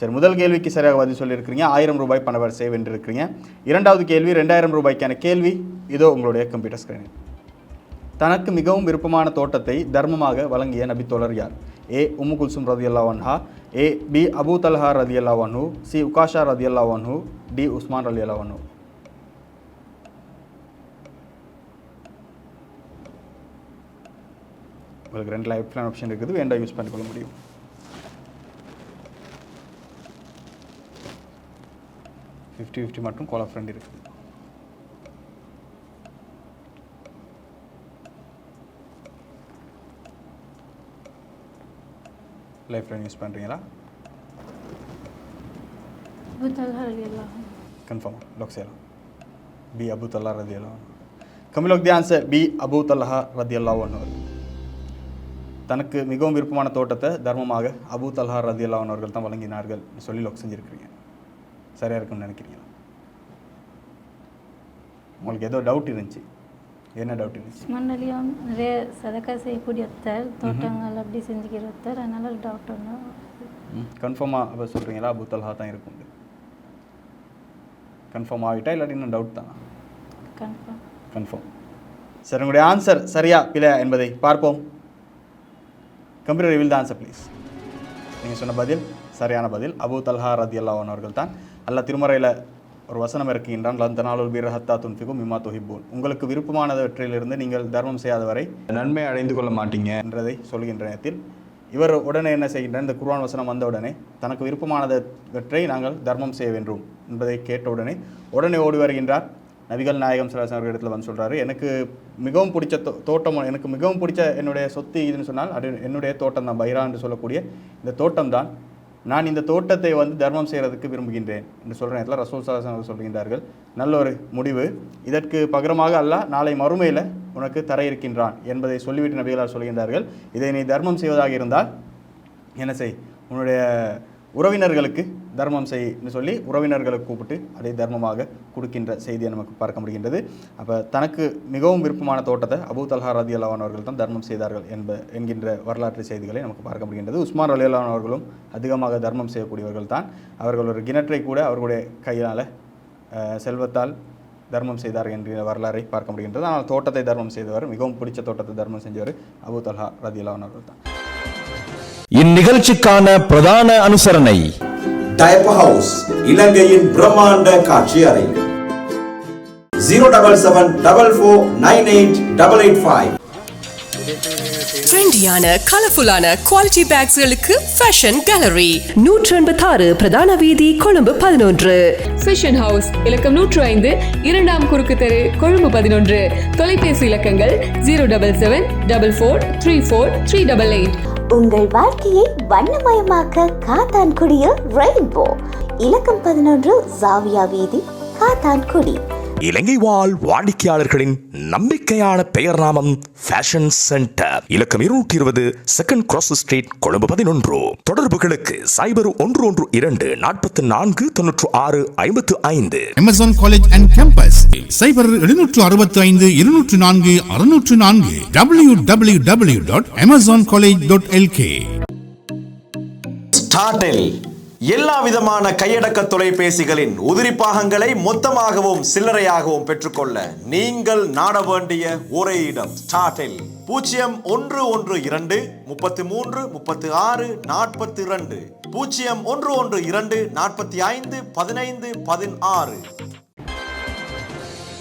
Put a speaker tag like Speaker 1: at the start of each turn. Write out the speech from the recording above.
Speaker 1: சரி, முதல் கேள்விக்கு சரியாக பதில் சொல்லியிருக்கிறீங்க. 1000 ரூபாய் பணவரிசை வென்றிருக்கிறீங்க. இரண்டாவது கேள்வி 2000 ரூபாய்க்கான கேள்வி இதோ உங்களுடைய கம்ப்யூட்டர் ஸ்கிரீனில். தனக்கு மிகவும் விருப்பமான தோட்டத்தை தர்மமாக வழங்கிய நபித்தோழர் யார்? ஏ உம்மு குல்சும் ரதியல்லாஹு அன்ஹா, ஏ பி அபூ தல்ஹா ரதியல்லாஹு அன்ஹு, சி உகாஷா ரதியல்லாஹு அன்ஹு, டி உஸ்மான் ரலியல்லாஹு அன்ஹு. உங்களுக்கு 2 லைஃப் பிளான் ஆப்ஷன் இருக்குது, வேண்டாம் யூஸ் பண்ணிக்கொள்ள முடியும். $50 மட்டும் கால் ஆஃப் ஃப்ரெண்ட் இருக்குது. லைஃப் லைன் யூஸ் பண்ணுறீங்களா? கன்ஃபார்ம் லாக் செய்யலாம். பி அபூ தல்ஹா ரதியல்லாஹு அன்ஹு. Can we lock the answer? பி அபூ தல்ஹா ரதியல்லாஹு அன்ஹு. தனக்கு மிகவும் விருப்பமான தோட்டத்தை தர்மமாக அபூ தல்ஹா ரதியல்லாஹு அன்ஹு அவர்கள் தான் வழங்கினார்கள் சொல்லி லாக் செஞ்சுருக்கிறீங்க. சரியாக இருக்குன்னு நினைக்கிறீங்களா? உங்களுக்கு ஏதோ டவுட் இருந்துச்சு. என்ன டவுட் இருந்துச்சு?
Speaker 2: மண்ணலியும் நிறைய சதக்கா செய்யக்கூடிய ஒருத்தர், தோட்டங்கள் அப்படி செஞ்சுக்கிற ஒருத்தர், அதனால டவுட் ஒன்று.
Speaker 1: கன்ஃபார்மாக அப்போ சொல்கிறீங்களா அபூ தல்ஹா தான் இருக்கும்? கன்ஃபார்ம் ஆகிட்டா இல்லாட்டி இன்னும் டவுட் தானா? கன்ஃபார்ம். சரி, உங்களுடைய ஆன்சர் சரியா பிழை என்பதை பார்ப்போம். Computer reveal the answer please. நீங்கள் சொன்ன பதில் சரியான பதில். அபூ தல்ஹா ரதியல்லாஹு அன்ஹு அவர்கள் தான். அல்லாஹ் திருமறையில் ஒரு வசனம் இருக்கின்றான், லன் தனாலுல் பிர்ர ஹத்தா துன்ஃபிகு மிம்மா துஹிப்பூன். உங்களுக்கு விருப்பமானவற்றிலிருந்து நீங்கள் தர்மம் செய்யாத வரை நன்மை அடைந்து கொள்ள மாட்டீங்க என்றதை சொல்கின்ற நேரத்தில் இவர் உடனே என்ன செய்கின்றார்? இந்த குர்ஆன் வசனம் வந்த உடனே தனக்கு விருப்பமானவற்றை நாங்கள் தர்மம் செய்ய வேண்டும் என்பதை கேட்ட உடனே ஓடி வருகின்றார். நபிகள் நாயகம் ஸல்லல்லாஹு அலைஹி வஸல்லம் இடத்துல வந்து சொல்கிறாரு, எனக்கு மிகவும் பிடிச்ச தோட்டம், எனக்கு மிகவும் பிடிச்ச என்னுடைய சொத்து இதுன்னு சொன்னால் அது என்னுடைய தோட்டம் தான், பைரா என்று சொல்லக்கூடிய இந்த தோட்டம் தான். நான் இந்த தோட்டத்தை வந்து தர்மம் செய்கிறதுக்கு விரும்புகின்றேன் என்று சொல்கிற நேரத்தில் ரசூல் ஸல்லல்லாஹு அலைஹி வஸல்லம் சொல்கின்றார்கள், நல்ல ஒரு முடிவு, இதற்கு பகரமாக அல்லாஹ் நாளை மறுமையில் உனக்கு தர இருக்கின்றான் என்பதை சொல்லிவிட்டு நபிகளார் சொல்கின்றார்கள், இதை நீ தர்மம் செய்வதாக இருந்தால் என்ன செய், உன்னுடைய உறவினர்களுக்கு தர்மம் செய்ன்னு சொல்லி உறவினர்களுக்கு கூப்பிட்டு அதை தர்மமாக கொடுக்கின்ற செய்தியை நமக்கு பார்க்க முடிகின்றது. அப்போ தனக்கு மிகவும் விருப்பமான தோட்டத்தை அபூ தல்ஹா ரதியல்லாஹு அன்ஹு அவர்கள் தான் தர்மம் செய்தார்கள் என்கின்ற வரலாற்று செய்திகளை நமக்கு பார்க்க முடிகின்றது. உஸ்மான் ரலியல்லாஹு அன்ஹு அவர்களும் அதிகமாக தர்மம் செய்யக்கூடியவர்கள் தான். அவர்கள் ஒரு கிணற்றை கூட அவர்களுடைய கையால் செல்வத்தால் தர்மம் செய்தார் என்கிற வரலாறை பார்க்க முடிகின்றது. ஆனால் தோட்டத்தை தர்மம் செய்தவர், மிகவும் பிடிச்ச தோட்டத்தை தர்மம் செஞ்சவர் அபூ தல்ஹா ரதியல்லாஹு அன்ஹு அவர்கள் தான்.
Speaker 3: இந்நிகழ்ச்சிக்கான பிரதான அனுசரணை
Speaker 4: டயப்பர் ஹவுஸ், இலங்கையின் பிரம்மாண்ட காட்சி அறை. 07744988885.
Speaker 5: ட்ரெண்டியான கலர்ஃபுல்லான குவாலிட்டி பேக்ஸ்களுக்கு ஃபேஷன் கேலரி 186 பிரதான வீதி, கொழும்பு 11.
Speaker 6: ஃபேஷன் ஹவுஸ் இலக்கம் 105, 2ஆம் குறுக்கு தெரு, கொழும்பு 11. தொலைபேசி இலக்கங்கள் 07744343888.
Speaker 7: உங்கள் வாழ்க்கையை வண்ணமயமாக்க காத்தான்குடியில் ரெயின்போ இலக்கம் 11, ஜாவியா வீதி, காத்தான்குடி.
Speaker 3: இலங்கை வாழ் வாடிக்கையாளர்களின் நம்பிக்கையான பெயர் நாமம் ஃபேஷன் சென்டர். இலக்கம் 220 செகண்ட் கிராஸ் ஸ்ட்ரீட், கொழும்பு 11. தொடர்புகளுக்கு 0112449655.
Speaker 8: Amazon College and Campus 0765204604 www.amazoncollege.lk.
Speaker 4: ஸ்டார்டெல் எல்லா விதமான கையடக்க தொலைபேசிகளின் உதிரி பாகங்களை மொத்தமாகவும் சில்லறையாகவும் பெற்றுக்கொள்ள நீங்கள் நாட வேண்டிய ஒரே இடம் ஸ்டார்டெல். 0112 33 36 42 0112 45 15 16.